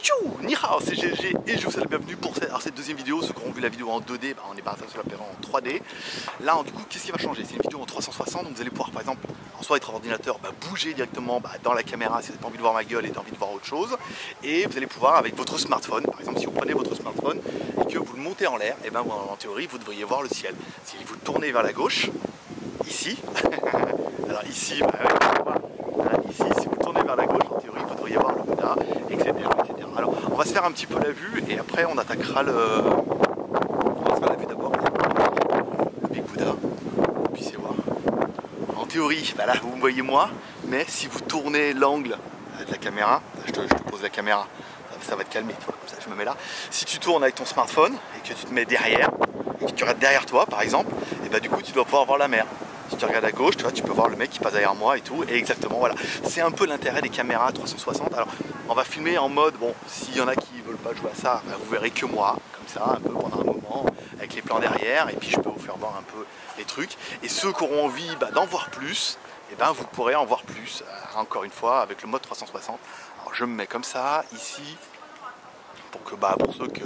Tchou, ni hao, c'est GLG et je vous souhaite la bienvenue pour cette deuxième vidéo. Ceux qui ont vu la vidéo en 2D, on est parti sur la période en 3D. Là, du coup, qu'est-ce qui va changer? C'est une vidéo en 360, donc vous allez pouvoir, par exemple, en soit votre ordinateur bouger directement dans la caméra si vous n'avez pas envie de voir ma gueule et envie de voir autre chose. Et vous allez pouvoir, avec votre smartphone, par exemple, si vous prenez votre smartphone et que vous le montez en l'air, et ben en théorie, vous devriez voir le ciel. Si vous le tournez vers la gauche, ici, alors ici, ici, si vous tournez vers la gauche, en théorie, vous devriez voir le Bouddha, etc., etc. Alors, on va se faire un petit peu la vue et après, on attaquera le. On va se faire la vue d'abord. Le Big Bouddha. Vous puissiez voir. En théorie, là, vous me voyez moi, mais si vous tournez l'angle de la caméra, je te pose la caméra, ça va te calmer, tu vois, comme ça, je me mets là. Si tu tournes avec ton smartphone et que tu te mets derrière, et que tu regardes derrière toi, par exemple, et bah du coup, tu dois pouvoir voir la mer. Si tu regardes à gauche, tu vois, tu peux voir le mec qui passe derrière moi et tout, et exactement, voilà. C'est un peu l'intérêt des caméras 360. Alors, on va filmer en mode, bon, s'il y en a qui veulent pas jouer à ça, bah, vous verrez que moi, comme ça, un peu pendant un moment, avec les plans derrière, et puis je peux vous faire voir un peu les trucs. Et ceux qui auront envie d'en voir plus, et ben vous pourrez en voir plus, encore une fois, avec le mode 360. Alors, je me mets comme ça, ici, pour que pour ceux qui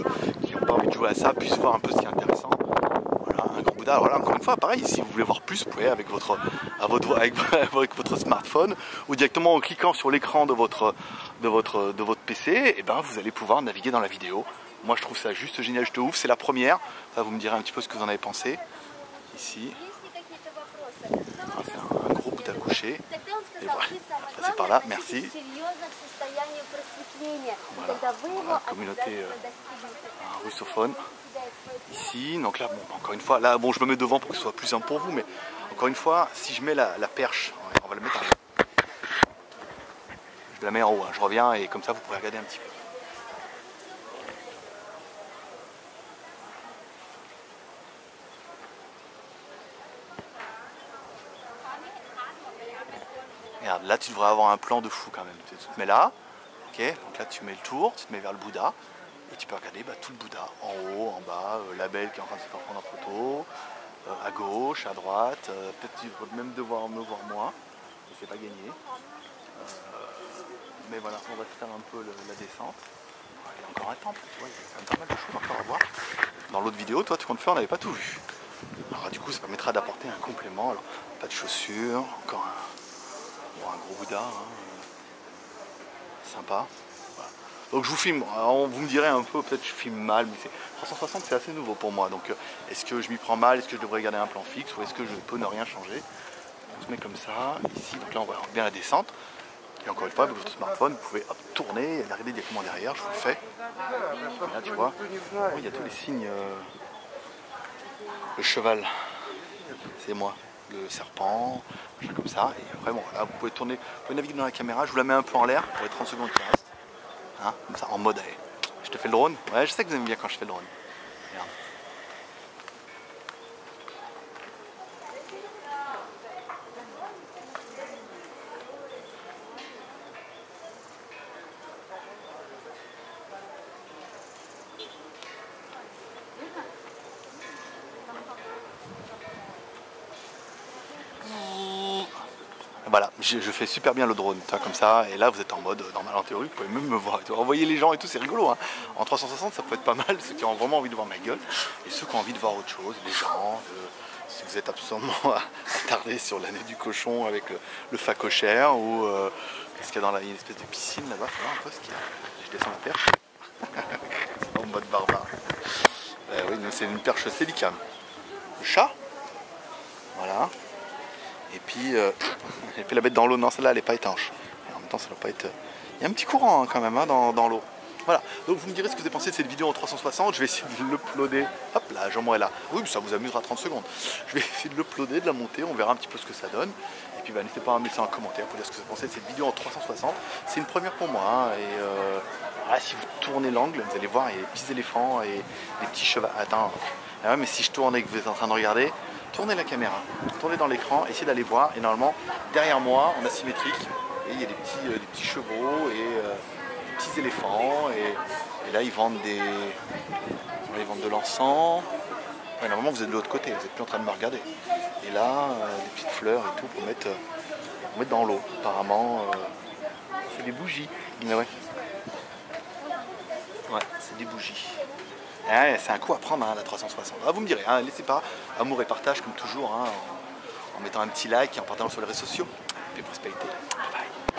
n'ont pas envie de jouer à ça puissent voir un peu ce qui est intéressant. Voilà, un grand Bouddha. Voilà, encore une fois, pareil, si vous voulez voir plus, vous pouvez avec votre smartphone ou directement en cliquant sur l'écran de votre PC, et ben vous allez pouvoir naviguer dans la vidéo. Moi je trouve ça juste génial, je te ouf, c'est la première. Ça, vous me direz un petit peu ce que vous en avez pensé. Ici, c'est un gros Bouddha couché. Et voilà, passez par là, merci. Voilà, communauté russophone. Ici, donc là, bon, encore une fois, là, bon, je me mets devant pour que ce soit plus simple pour vous, mais encore une fois, si je mets la perche, on va la mettre en haut. Je la mets en haut, je reviens et comme ça, vous pourrez regarder un petit peu. Regarde, là, tu devrais avoir un plan de fou quand même. Tu te mets là, ok, donc là, tu mets le tour, tu te mets vers le Bouddha. Et tu peux regarder tout le Bouddha, en haut, en bas, la belle qui est en train de se faire prendre en photo, à gauche, à droite, peut-être tu vas même devoir me voir moi, et c'est pas gagné. Mais voilà, on va faire un peu la descente. Il y a encore un temple, tu vois, il y a quand même pas mal de choses encore à voir. Dans l'autre vidéo, toi, tu comptes faire, on n'avait pas tout vu. Alors du coup, ça permettra d'apporter un complément. Alors, pas de chaussures, encore un gros Bouddha, sympa. Voilà. Donc je vous filme, alors, vous me direz un peu, peut-être que je filme mal, mais 360 c'est assez nouveau pour moi, donc est-ce que je m'y prends mal, est-ce que je devrais garder un plan fixe, ou est-ce que je peux ne rien changer? On se met comme ça, ici, donc là on voit bien la descente, et encore une fois, avec votre smartphone, vous pouvez tourner et regarder directement derrière, je vous le fais. Et là tu vois, il y a tous les signes, le cheval, c'est moi, le serpent, comme ça, et après bon, là vous pouvez tourner, vous pouvez naviguer dans la caméra, je vous la mets un peu en l'air pour les 30 secondes qui restent. Hein, comme ça, en mode, allez, je te fais le drone. Ouais, je sais que vous aimez bien quand je fais le drone. Regarde. Voilà, je fais super bien le drone, comme ça, et là vous êtes en mode normal en théorie, vous pouvez même me voir, envoyer les gens et tout, c'est rigolo. Hein. En 360 ça peut être pas mal, ceux qui ont vraiment envie de voir ma gueule, et ceux qui ont envie de voir autre chose, les gens, si vous êtes absolument attardé sur l'année du cochon avec le facochère, ou qu'est-ce qu'il y a dans la, il y a une espèce de piscine là-bas, faut voir un peu ce qu'il y a, je descends la perche, en mode barbare. Oui, c'est une perche Sélicam. Le chat, voilà. Et puis la bête dans l'eau, non celle-là elle n'est pas étanche. Et en même temps ça doit pas être. Il y a un petit courant quand même dans l'eau. Voilà, donc vous me direz ce que vous avez pensé de cette vidéo en 360, je vais essayer de l'uploader. Hop là, Jean-Moi est là. Oui, ça vous amusera 30 secondes. Je vais essayer de l'uploader, de la monter, on verra un petit peu ce que ça donne. Et puis n'hésitez pas à me laisser un commentaire pour dire ce que vous pensez de cette vidéo en 360. C'est une première pour moi. Hein, et si vous tournez l'angle, vous allez voir, il y a des petits éléphants et des petits chevaux. Attends, ouais, mais si je tourne et que vous êtes en train de regarder, tournez la caméra, tournez dans l'écran, essayez d'aller voir, et normalement, derrière moi, en asymétrique, et il y a des petits chevaux et des petits éléphants, et là ils vendent de l'encens. Ouais, normalement vous êtes de l'autre côté, vous n'êtes plus en train de me regarder. Et là, des petites fleurs et tout pour mettre dans l'eau. Apparemment, c'est des bougies. Mais ouais. Ouais, c'est des bougies. Ouais, c'est un coup à prendre la 360. Ah, vous me direz, laissez pas, amour et partage comme toujours, en mettant un petit like et en partageant sur les réseaux sociaux. Et prospérité. Bye bye.